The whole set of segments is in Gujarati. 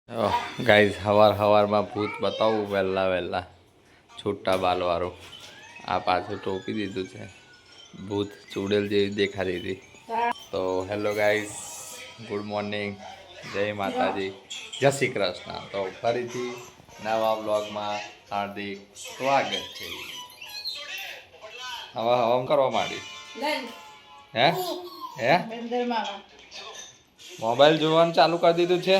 ગાઈઝ હવારમાં ભૂત બતાવું વહેલા છૂટા બાલવાળું. આ પાછું ટોપી દીધું છે, ભૂત ચૂડેલ જેવી દેખાતી હતી. તો હેલો ગાઈઝ, ગુડ મોર્નિંગ, જય માતાજી, જય શ્રી કૃષ્ણ. તો ફરીથી નવા બ્લોગમાં હાર્દિક સ્વાગત છે. હવે હવામ કરવા માંડી હે હે મોબાઈલ જોવાનું ચાલુ કરી દીધું છે.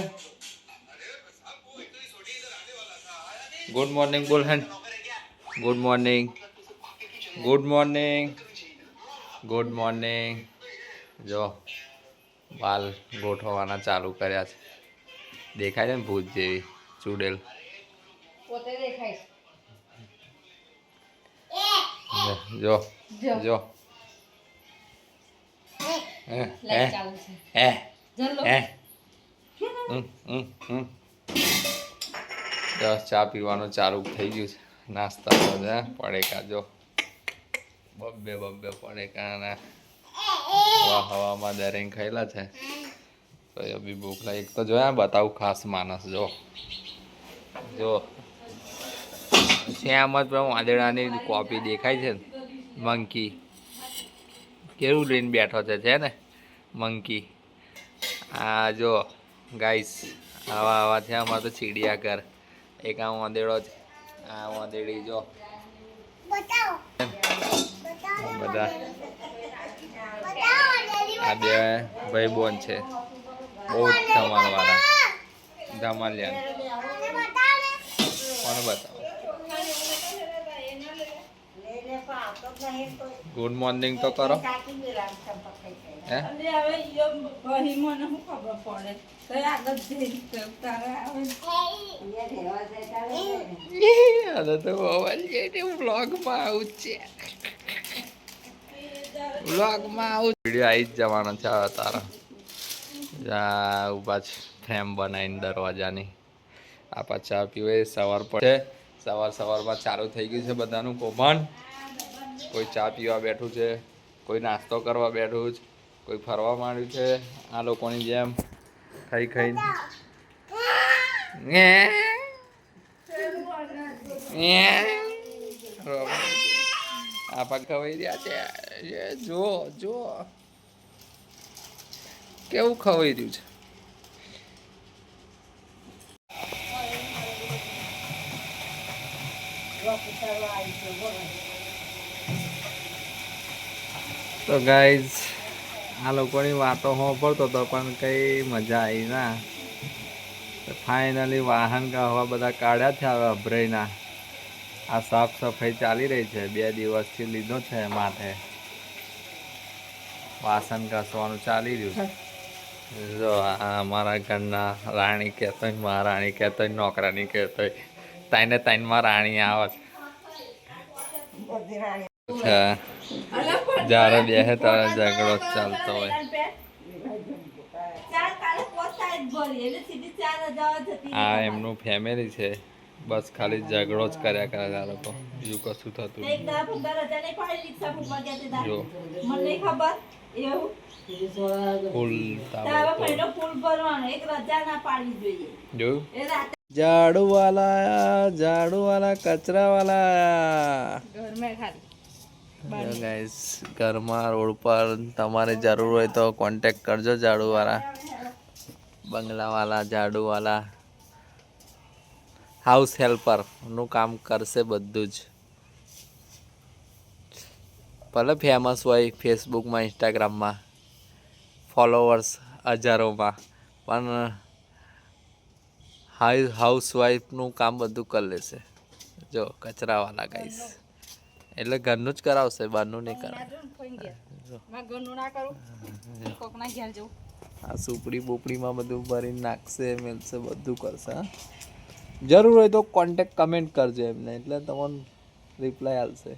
ગુડ મોર્નિંગ બોલ હે. Good morning, good morning, good morning. જો બાલ ગોઠવવાના ચાલુ કર્યા છે. દેખાય છે ને ભૂત જેવી ચૂડેલ. જો જો ચા પીવાનું ચાલુ થઈ ગયું છે. નાસ્તા પડેકા જો બબ્બે પડેકા હવામાં દરેક ખાયેલા છે. તો એ બી ભૂખ લાગી. એક તો જોયા બતાવું ખાસ માણસ જો જો શ્યામ જ વાદળાની કોપી દેખાય છે. મંકી કેવું લઈને બેઠો છે ને મંકી. આ જો ગાઈસ આવા છે અમારે તો ચીડિયાઘર. એક આ વાંદેડો છે, આ વાંદેડી જો બધા આ બે ભાઈ બોન છે, બહુ જ ધમાલવાળા. ધમાલિયા કોને બતાવો. ગુડ મોર્નિંગ તો કરો હે. વ્લોગમાં આવું છે, વ્લોગમાં આવું વિડીયો આવી જ જવાનો છે. તારા ઉભા છે ફ્રેમ બનાવીને દરવાજાની. આ પાછા પીવે સવાર પડે. સવારમાં ચાલુ થઈ ગયું છે બધાનું કૌભાંડ. કોઈ ચા પીવા બેઠું છે, કોઈ નાસ્તો કરવા બેઠું છે, કોઈ ફરવા માંડ્યું છે. આ લોકોની જેમ ખાઈ આપા ખવાઈ રહ્યા છે. જો જો કેવું ખવાઈ રહ્યું છે. તો ગાઈઝ આ લોકોની વાતો સાંભળતો હતો પણ કઈ મજા આવી ના. ફાઇનલી વાહન હવા બધા કાઢ્યા છે. હવે અભરાઈના આ સાફ સફાઈ ચાલી રહી છે. 2 દિવસથી લીધો છે માથે. વાસણ ઘસવાનું ચાલી રહ્યું છે. જો આ અમારા ઘરના રાણી કહેતો મહારાણી કહેતો નોકરાની કહેતો તાઈને રાણી આવે છે. જ્યારે બેસે ત્યારે ઝઘડો ચાલતો હોય. આ એમનું ફેમિલી છે, બસ ખાલી ઝઘડો જ કર્યા કરે આ લોકો, બીજું કશું થતું જો ઝાડુ વાલા કચરા વાલા ગાઈસ. ઘરમાં રોડ પર તમારે જરૂર હોય તો કોન્ટેક્ટ કરજો. ઝાડુ વાળા, બંગલા વાળા, ઝાડુ વાળા, હાઉસ હેલ્પર નું કામ કરશે બધું જ. ભલે ફેમસ હોય ફેસબુકમાં, ઇન્સ્ટાગ્રામમાં, ફોલોવર્સ હજારોમાં, પણ હાઉસવાઈફનું કામ બધું કરી લેશે. જો કચરાવાળા ગાઈસ એટલે ઘરનું જ કરાવશે, બહારનું નહીં કરાવે. આ સુપડી બોપડીમાં બધું ભરીને નાખશે, મેલશે, બધું કરશે. જરૂર હોય તો કોન્ટેક્ટ કમેન્ટ કરજો એમને, એટલે તમને રિપ્લાય આવશે.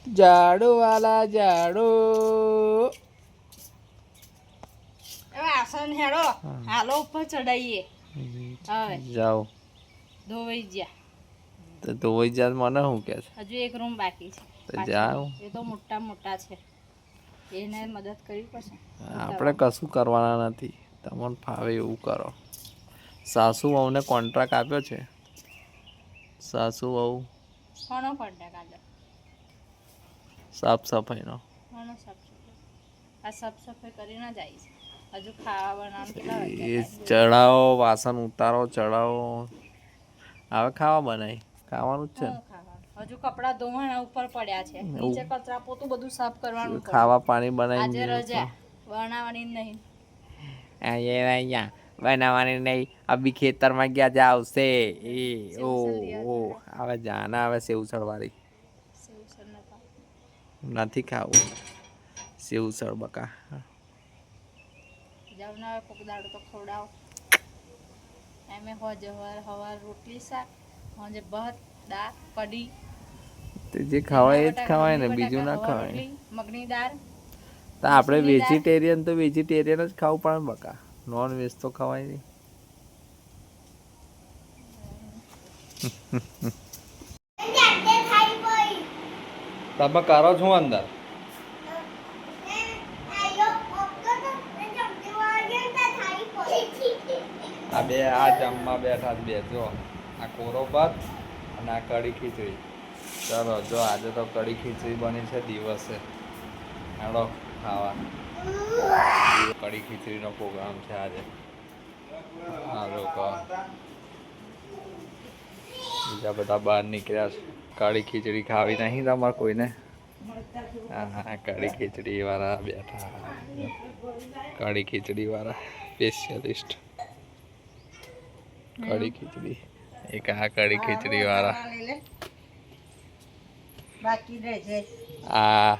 ઝાડુ વાલા ઝાડુ હાલો ઉપર ચડાઈએ. જાઓ ધોવાઈ ગયા તો ધોવાઈ જાય. મને શું કે છે? હજુ એક રૂમ બાકી છે. તો જાઓ. એ તો મોટા છે. એને મદદ કરવી પડશે. આપણે કશું કરવાના નથી, તમને ફાવે એવું કરો. સાસુ વહુને કોન્ટ્રાક્ટ આપ્યો છે. સાસુ વહુ કોનો કોન્ટેક્ટ આપ્યો? સાફ સફાઈનો. કોનો સાફ સફાઈ? આ સાફ સફાઈ કરીને જ આવીશ. હજુ ખાવા બનાવવાનું કેટલા એ વાગ્યા? ચડાવો, વાસણ ઉતારો, ચડાવો. હવે ખાવા બનાવી, ખાવાનું જ છે ને. શું ખાવાનું? હજુ કપડાં ધોવાના ઉપર પડ્યા છે. નીચે કચરા પોતું બધું સાફ કરવાનું પડ્યું. ખાવા પાણી આજે બનાવી રજા, બનાવવાની નહીં. અહીંયા બનાવવાની નહીં. અભી ખેતરમાં ગયા જ આવશે. એ ઓ ઓ હવે જાના આવે સેવસળ વાળી. સેવસર નતા. નથી ખાવું સેવસળ બકા. જાવ ને હવે કોક દાડો તો ખવડાવો. એમે હવાર રોટલી શાક, હોજે ભાત, દાળ, કઢી. તે જે ખવાય એ જ ખવાય ને, બીજું ના ખવાય. મગની દાળ. તો આપણે વેજીટેરિયન તો વેજીટેરિયન જ ખાવું પડે બકા. નોન વેજ તો ખવાય નહીં. તમે કરો છો અંદર? આ બે આ જમવા બેઠા બે જો, આ કોરો ભાત અને આ કઢી ખીચડી. ચલો જો આજે તો કઢી ખીચડી બની છે દિવસે. હેડો ખાવા. કઢી ખીચડીનો પ્રોગ્રામ છે આજે. આ લોકો બીજા બધા બહાર નીકળ્યા છે. કઢી ખીચડી ખાવી નહીં તમારે કોઈને? હા કઢી ખીચડી વાળા બેઠા. કઢી ખીચડી વાળા સ્પેશિયલિસ્ટ. કઢી ખીચડી એક આ કઢી ખીચડી વાળા. આ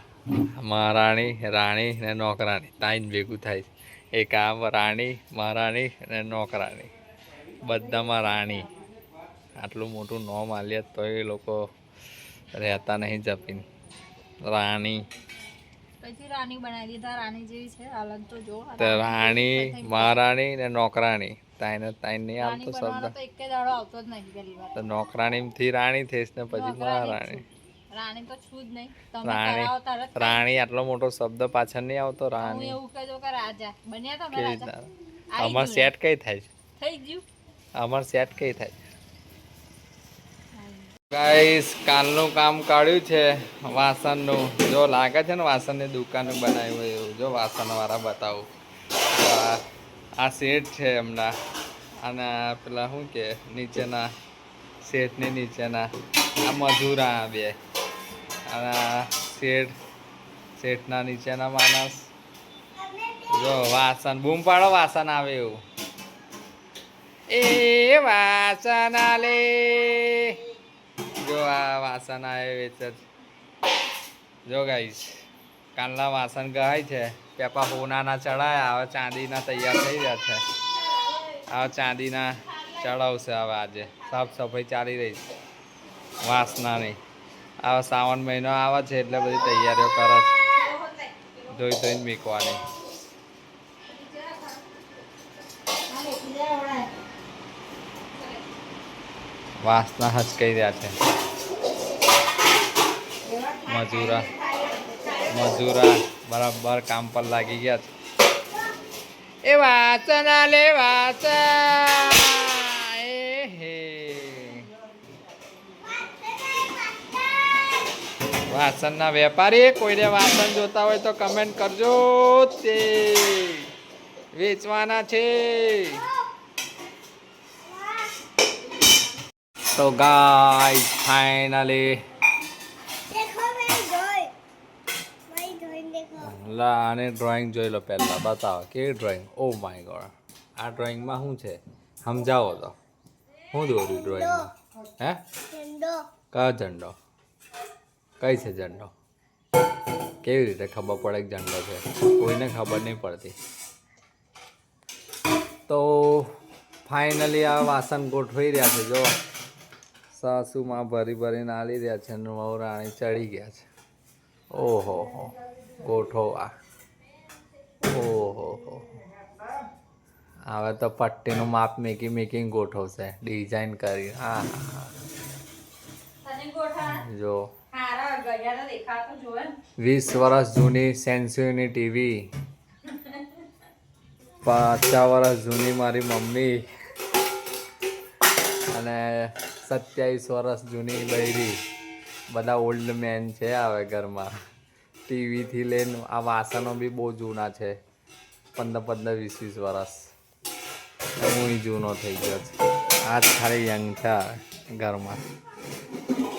મહારાણી, રાણી ને નોકરાણી તાઈન ભેગું થાય. એક આ રાણી, મહારાણી ને નોકરાણી, બધામાં રાણી. આટલું મોટું નોમ આલ્યા તો એ લોકો રહેતા નહીં જપીને. રાણી પછી રાણી બનાવી દીધા. રાણી જેવી છે હાલત તો જો. રાણી, મહારાણી ને નોકરાણી તાઈને તાઈન નહીં આવતો શબ્દ. તો એક દાડો આવતો જ નહીં પહેલી વાર. તો નોકરાણી થી રાણી થઈશ ને પછી મહારાણી. રાણી તો છું જ નહીં. તમે રાણી કરાવો તારે જ. રાણી આટલો મોટો શબ્દ પાછળ નહીં આવતો. હું રાણી એવું કહેજો કે રાજા બન્યા તમે કેવી રાજા. રીતના અમાર સેટ કઈ થાય છે? થઈ ગયું. અમાર સેટ કઈ થાય છે? ગાઈસ કાલનું કામ કાઢ્યું છે વાસણનું. જો લાગે છે ને વાસણની દુકાન બનાવ્યું હોય એવું. જો વાસણવાળા બતાવું. આ શેઠ છે એમના, અને પેલા શું કે નીચેના શેઠની નીચેના આ મજૂરા બે, અને શેઠના નીચેના માણસ. જો વાસણ બૂમ પાડો વાસણ આવે એવું. એ વાસણ આલે. જો આ વાસણ આવે વેચ. જો ગાઈસ કાલના વાસણ ગહાય છે. પેપા હોનાના ચડાયા, હવે ચાંદીના તૈયાર થઈ રહ્યા છે. હવે ચાંદીના ચડાવશે. હવે આજે સાફ સફાઈ ચાલી રહી છે વાસનાની. હવે શ્રાવણ મહિનો આવે છે એટલે બધી તૈયારીઓ કરે છે. ધોઈ ધોઈને મૂકવાની. વાસના હચકાઈ રહ્યા છે મજૂરા બરાબર કામ પર લાગી ગયા છે. એ વાસણ લે વાસણ. એ હે વાસણના વેપારી કોઈને વાસણ જોતા હોય તો કમેન્ટ કરજો. તે વેચવાના છે. તો ગાઈસ ફાઇનલી લા આને ડ્રોઈંગ જોઈ લો પહેલાં. બતાવો કેવી ડ્રોઈંગ. Oh my God. આ ડ્રોઈંગમાં શું છે સમજાવો તો. શું દોર્યું ડ્રોઈંગમાં? હે કયો ઝંડો? કઈ છે ઝંડો? કેવી રીતે ખબર પડે કે ઝંડો છે? કોઈને ખબર નહીં પડતી. તો ફાઇનલી આ વાસણ ગોઠવાઈ રહ્યા છે. જો સાસુમાં ભરી ભરીને આલી રહ્યા છે અને વહુ રાણી ચડી ગયા છે. ઓહો હો ગોઠવવા. ઓહો હો હવે તો પટ્ટીનું માપ મેકિંગ ગોઠવશે ડિઝાઇન કરી. હા હા જો 20 વર્ષ જૂની સેન્સુની ટીવી, 50 વર્ષ જૂની મારી મમ્મી અને 27 વર્ષ જૂની બૈરી. બધા ઓલ્ડ મેન છે હવે ઘરમાં. ટીવીથી લઈને આ વાસણો બી બહુ જૂના છે, 15 20 વર્ષ. હું જૂનો થઈ ગયો છે. આ જ ખાલી યંગ છે ઘરમાં.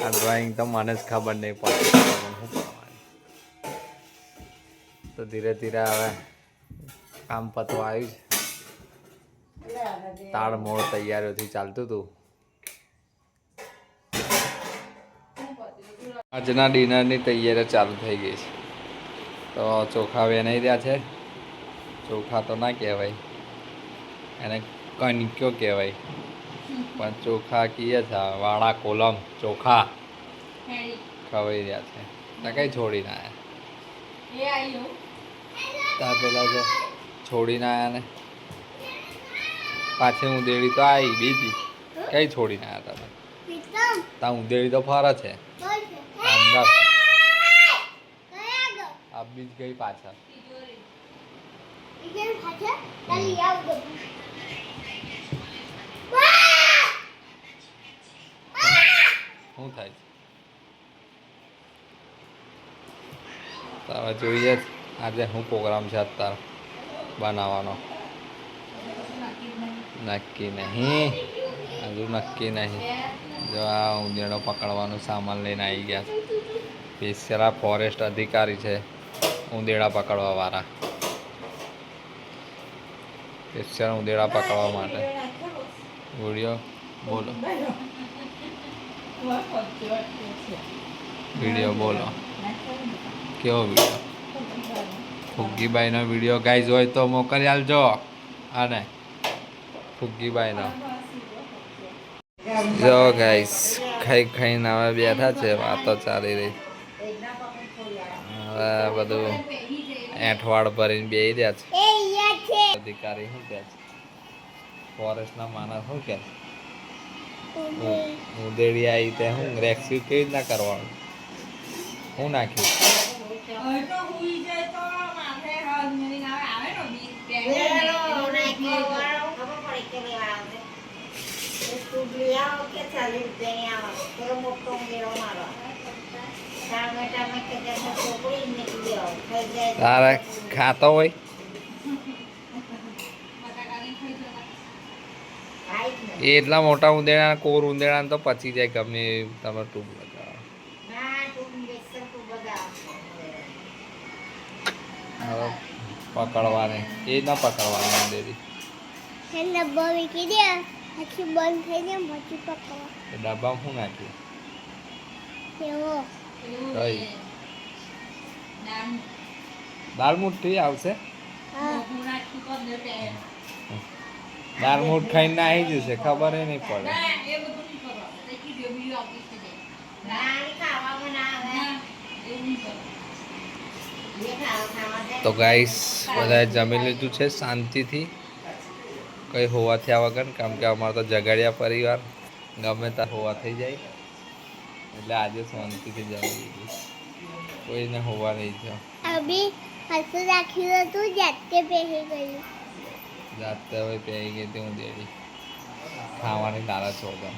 આ ડ્રોઈંગ તો મને જ ખબર નહીં પડતી શું કરવાની. તો ધીરે ધીરે હવે કામ પતવા આવ્યું છે. તાળમોળ તૈયારીઓથી ચાલતું હતું. આજના ડિનરની તૈયારી ચાલુ થઈ ગઈ છે. તો ચોખા વેનાઈ રહ્યા છે. ચોખા તો ના કહેવાય, એને કણક્યો કહેવાય, પણ ચોખા કહીએ છે. વાળા કોલમ ચોખા ખવાઈ રહ્યા છે. ત્યાં કઈ છોડીને આવ્યા ત્યાં પેલા છે છોડીને આવ્યા ને પાછી ઉંદેડી તો આવી બીજી. કઈ છોડીને આવ્યા તમે? ત્યાં ઉંદેડી તો ફરે છે અંદર. આ બીજ ગઈ પાછળ. શું થાય છે? તો હવે જોઈએ આજે શું પ્રોગ્રામ છે અત્યારે બનાવવાનો. નક્કી નહીં, હજુ નક્કી નહીં. જો આ ઉંદેડો પકડવાનું સામાન લઈને આવી ગયા છે. સ્પેશિયલ આ ફોરેસ્ટ અધિકારી છે ઉંદેડા પકડવા વાળા. સ્પેશિયલ ઉંદેડા પકડવા માટે. વિડીયો બોલો, વિડીયો બોલો. કેવો વિડીયો? ફુગ્ગીબાઈનો વિડીયો ગાઈઝ હોય તો મોકલી આલજો. અને ફુગ્ગીબાઈનો જો ગાઈઝ ખાઈ ખાઈને હવે બેઠા છે, વાતો ચાલી રહી. હવે બધું એઠવાડ ભરીને બેસી રહ્યા છે. અધિકારી શું કહે છે? ફોરેસ્ટના માણસ શું કહે છે? ઉંદેડી આવી તે શું રેસ્ક્યુ કેવી રીતના કરવાનું? શું નાખ્યું? તારે ખાતો હોય એ એટલા મોટા ઉંદેડા, કોર ઉંદેડા તો પચી જાય ગમે તમે ટૂબ લગાવો. પકડવાની એ ના પકડવાની ઉંદેડી. ડબ્બા મૂકી દે, પછી બંધ થઈ જાય પછી પકડવા. ડબ્બામાં શું નાખ્યું? એવો કઈ દાળ મુઠ્ઠી આવશે? દાળ મુઠ ખાઈને નાહી જશે, ખબર નહીં પડે. તો ગાઈસ બધાએ જમી લીધું છે શાંતિથી, કંઈ હોવા થયા વગર. કેમ કે અમારે તો ઝઘડિયા પરિવાર, ગમે ત્યાં હોવા થઈ જાય. એટલે આજે શાંતિથી જમી લીધું, કોઈને હોવા નહીં થયો. અભી હસું રાખ્યું હતું, જાતે પહેરી ગયું. જાતે હવે પહેરી ગઈ હતી હું દેડી ખાવાની લાલચ વગર.